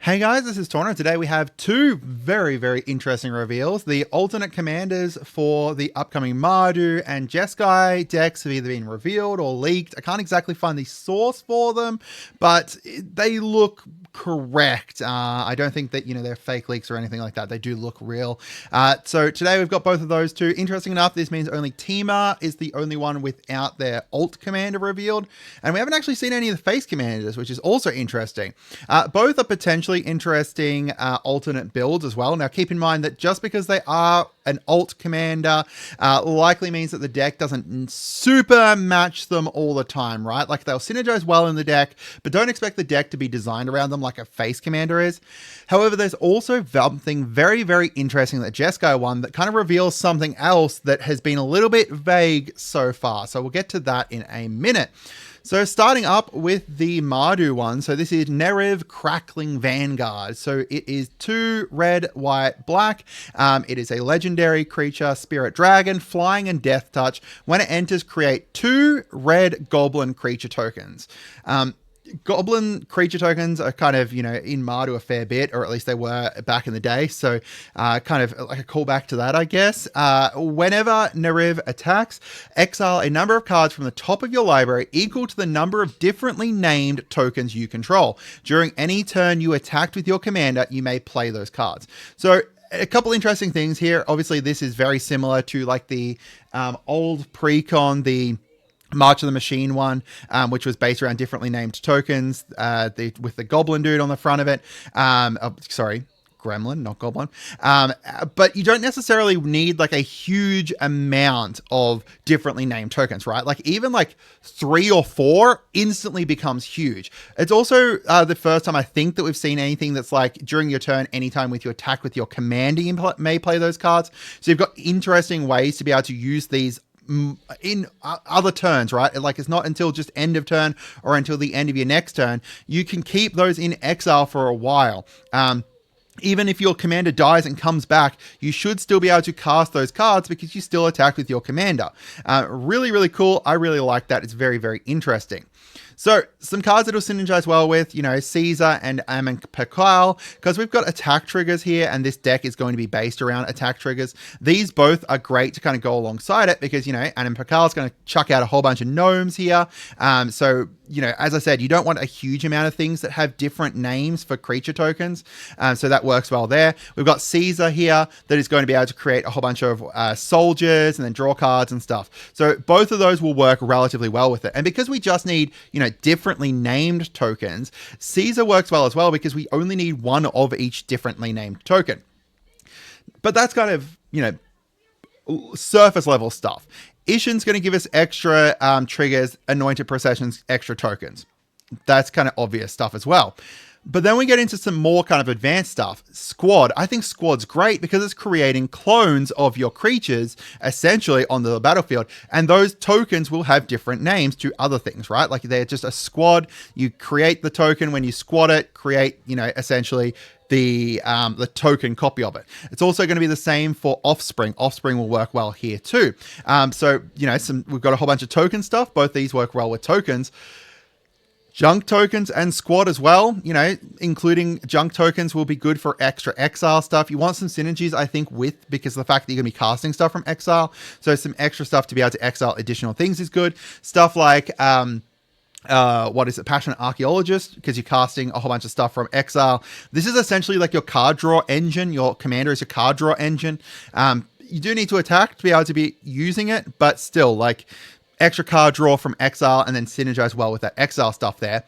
Hey guys, this is Tauna. Today we have two very interesting reveals. The alternate commanders for the upcoming Mardu and Jeskai decks have either been revealed or leaked. I can't exactly find the source for them, but they look correct. I don't think that, they're fake leaks or anything like that. They do look real. So today we've got both of those two. Interesting enough, this means only Tima is the only one without their alt commander revealed. And we haven't actually seen any of the face commanders, which is also interesting. Both are potentially interesting alternate builds as well. Now keep in mind that just because they are an alt commander likely means that the deck doesn't super match them all the time, right? Like they'll synergize well in the deck, but don't expect the deck to be designed around them like a face commander is. However, there's also something very interesting that Jeskai won that kind of reveals something else that has been a little bit vague so far. So we'll get to that in a minute. So starting up with the Mardu one, so this is Nerev Crackling Vanguard. So it is 2 red, white, black. It is a legendary creature, Spirit Dragon, flying and death touch. When it enters, create 2 red goblin creature tokens. Goblin creature tokens are kind of, in Mardu a fair bit, or at least they were back in the day. So kind of like a callback to that, I guess. Whenever Nerev attacks, exile a number of cards from the top of your library equal to the number of differently named tokens you control. During any turn you attacked with your commander, you may play those cards. So a couple interesting things here. Obviously, this is very similar to like the old Precon, the March of the Machine one, which was based around differently named tokens, with the goblin dude on the front of it. Sorry, gremlin, not goblin. But you don't necessarily need like a huge amount of differently named tokens, right? Like even like 3 or 4 instantly becomes huge. It's also the first time I think that we've seen anything that's like during your turn, anytime with your attack with your commander, you may play those cards. So you've got interesting ways to be able to use these in other turns, right? Like it's not until just end of turn or until the end of your next turn. You can keep those in exile for a while. Even if your commander dies and comes back, you should still be able to cast those cards because you still attack with your commander. Really cool. I really like that. It's very interesting. So some cards that will synergize well with, Caesar and Precon, because we've got attack triggers here, and this deck is going to be based around attack triggers. These both are great to kind of go alongside it because, Precon is going to chuck out a whole bunch of gnomes here. So, as I said, you don't want a huge amount of things that have different names for creature tokens. So that works well there. We've got Caesar here that is going to be able to create a whole bunch of soldiers and then draw cards and stuff. So both of those will work relatively well with it. And because we just need, differently named tokens, Caesar works well as well because we only need 1 of each differently named token. But that's kind of, surface level stuff. Ishin's going to give us extra triggers, Anointed Processions, extra tokens. That's kind of obvious stuff as well. But then we get into some more kind of advanced stuff. Squad. I think Squad's great because it's creating clones of your creatures essentially on the battlefield. And those tokens will have different names to other things, right? Like they're just a squad. You create the token. When you squad it, create, essentially the token copy of it. It's also going to be the same for Offspring. Offspring will work well here too. So, we've got a whole bunch of token stuff. Both these work well with tokens. Junk tokens and squad as well, including junk tokens will be good for extra exile stuff. You want some synergies, I think, because of the fact that you're going to be casting stuff from exile. So some extra stuff to be able to exile additional things is good. Stuff like, Passionate Archaeologist, because you're casting a whole bunch of stuff from exile. This is essentially like your card draw engine. Your commander is your card draw engine. You do need to attack to be able to be using it, but still, like, extra card draw from exile and then synergize well with that exile stuff there.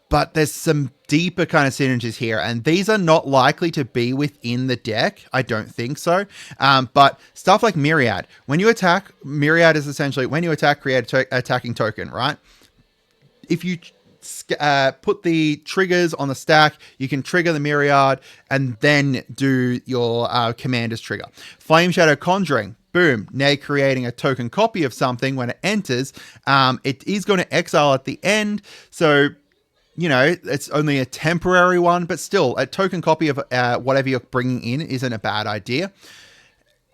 But there's some deeper kind of synergies here, and these are not likely to be within the deck. I don't think so. But stuff like Myriad. When you attack, Myriad is essentially when you attack, create an attacking token, right? If you put the triggers on the stack, you can trigger the Myriad and then do your commander's trigger. Flame Shadow Conjuring. Boom, now creating a token copy of something when it enters. It is going to exile at the end. So, it's only a temporary one, but still a token copy of whatever you're bringing in isn't a bad idea.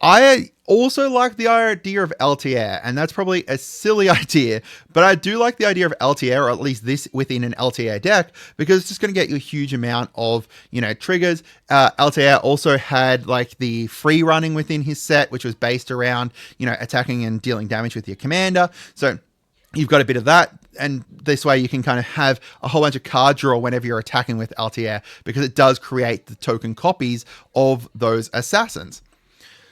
I also like the idea of LTR, and that's probably a silly idea, but I do like the idea of LTR, or at least this within an LTR deck, because it's just going to get you a huge amount of, triggers. LTR also had like the free running within his set, which was based around, attacking and dealing damage with your commander. So you've got a bit of that, and this way you can kind of have a whole bunch of card draw whenever you're attacking with LTR, because it does create the token copies of those assassins.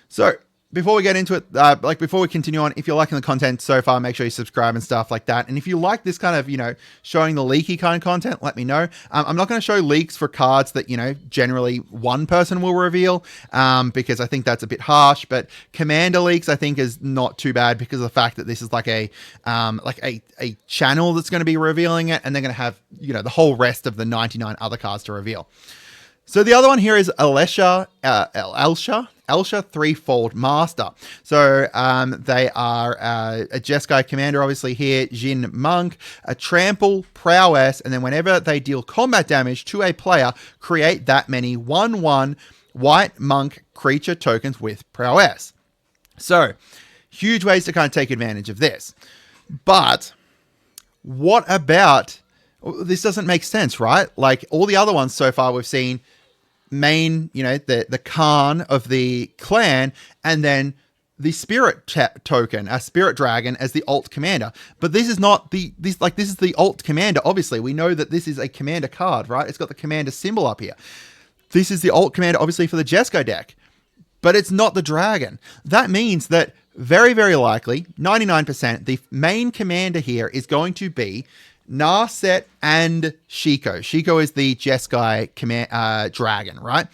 So before we get into it, before we continue on, if you're liking the content so far, make sure you subscribe and stuff like that. And if you like this kind of, showing the leaky kind of content, let me know. I'm not going to show leaks for cards that, generally one person will reveal, because I think that's a bit harsh. But commander leaks, I think, is not too bad because of the fact that this is like a channel that's going to be revealing it, and they're going to have, the whole rest of the 99 other cards to reveal. So the other one here is Elsha Threefold Master. So they are a Jeskai commander, obviously here, Jin Monk, a trample, prowess, and then whenever they deal combat damage to a player, create that many 1/1 white monk creature tokens with prowess. So huge ways to kind of take advantage of this. But what about, this doesn't make sense, right? Like all the other ones so far we've seen main, the Khan of the clan, and then the spirit token, a spirit dragon as the alt commander. But this is not this is the alt commander. Obviously, we know that this is a commander card, right? It's got the commander symbol up here. This is the alt commander, obviously, for the Jeskai deck, but it's not the dragon. That means that very, very likely, 99%, the main commander here is going to be Narset and Shiko. Shiko is the Jeskai dragon, right?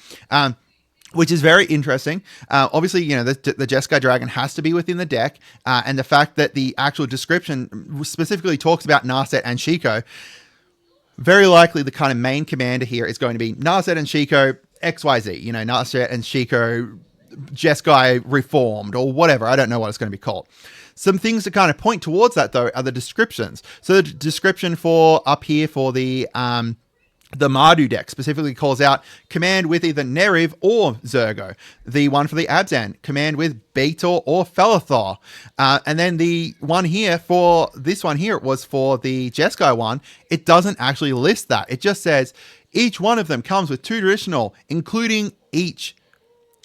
Which is very interesting. Obviously, the Jeskai dragon has to be within the deck, and the fact that the actual description specifically talks about Narset and Shiko, very likely the kind of main commander here is going to be Narset and Shiko XYZ. Narset and Shiko Jeskai reformed or whatever. I don't know what it's going to be called. Some things to kind of point towards that, though, are the descriptions. So the description for up here for the Mardu deck specifically calls out command with either Neriv or Zergo. The one for the Abzan, command with Beator or Felathor. And then the one here for this one here, it was for the Jeskai one. It doesn't actually list that. It just says each one of them comes with 2 traditional, including each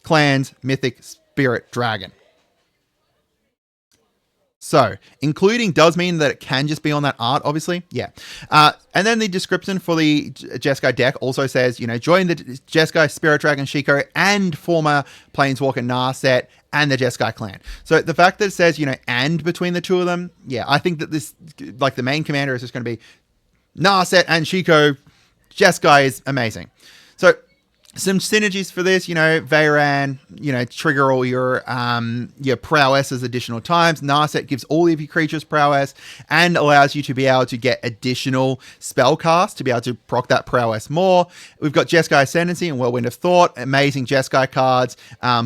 clan's mythic spirit dragon. So, including does mean that it can just be on that art, obviously. Yeah. And then the description for the Jeskai deck also says, join the Jeskai Spirit Dragon Shiko and former Planeswalker Narset and the Jeskai clan. So, the fact that it says, and between the two of them, yeah, I think that this, like the main commander is just going to be Narset and Shiko. Jeskai is amazing. So, some synergies for this, Veyran, trigger all your prowess as additional times. Narset gives all of your creatures prowess and allows you to be able to get additional spell cast to be able to proc that prowess more. We've got Jeskai Ascendancy and Whirlwind of Thought, amazing Jeskai cards,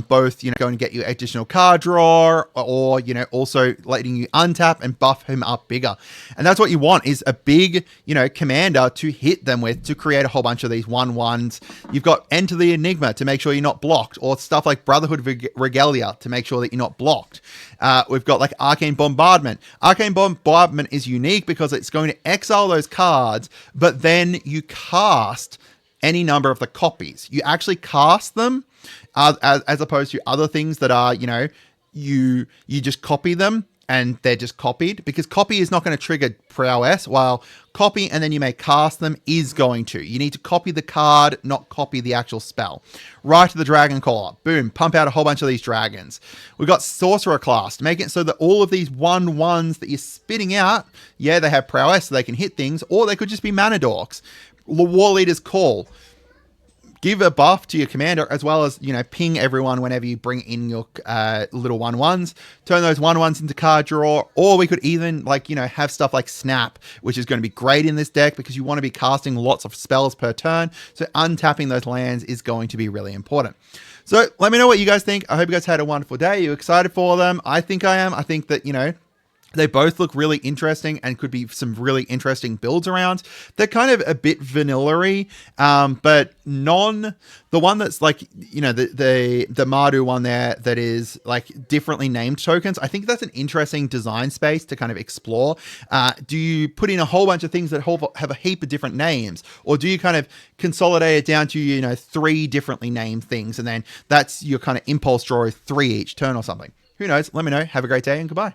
both, going to get you additional card draw or, also letting you untap and buff him up bigger. And that's what you want, is a big, commander to hit them with to create a whole bunch of these 1/1s. You've got Enter the Enigma to make sure you're not blocked, or stuff like Brotherhood Regalia to make sure that you're not blocked. We've got like Arcane Bombardment. Arcane Bombardment is unique because it's going to exile those cards, but then you cast any number of the copies. You actually cast them as opposed to other things that are, you just copy them and they're just copied, because copy is not going to trigger prowess, while copy and then you may cast them is going to. You need to copy the card, not copy the actual spell. Right to the Dragon Caller. Boom. Pump out a whole bunch of these dragons. We've got Sorcerer Class. Make it so that all of these 1/1s that you're spitting out, yeah, they have prowess so they can hit things, or they could just be mana dorks. War Leader's Call. Give a buff to your commander, as well as, ping everyone whenever you bring in your little 1/1s. Turn those 1/1s into card draw. Or we could even, have stuff like Snap, which is going to be great in this deck because you want to be casting lots of spells per turn. So untapping those lands is going to be really important. So let me know what you guys think. I hope you guys had a wonderful day. Are you excited for them? I think I am. I think that, They both look really interesting and could be some really interesting builds around. They're kind of a bit vanilla-y, but the one that's like, the Mardu one there that is like differently named tokens. I think that's an interesting design space to kind of explore. Do you put in a whole bunch of things that have a heap of different names, or do you kind of consolidate it down to, 3 differently named things, and then that's your kind of impulse draw 3 each turn or something? Who knows? Let me know. Have a great day and goodbye.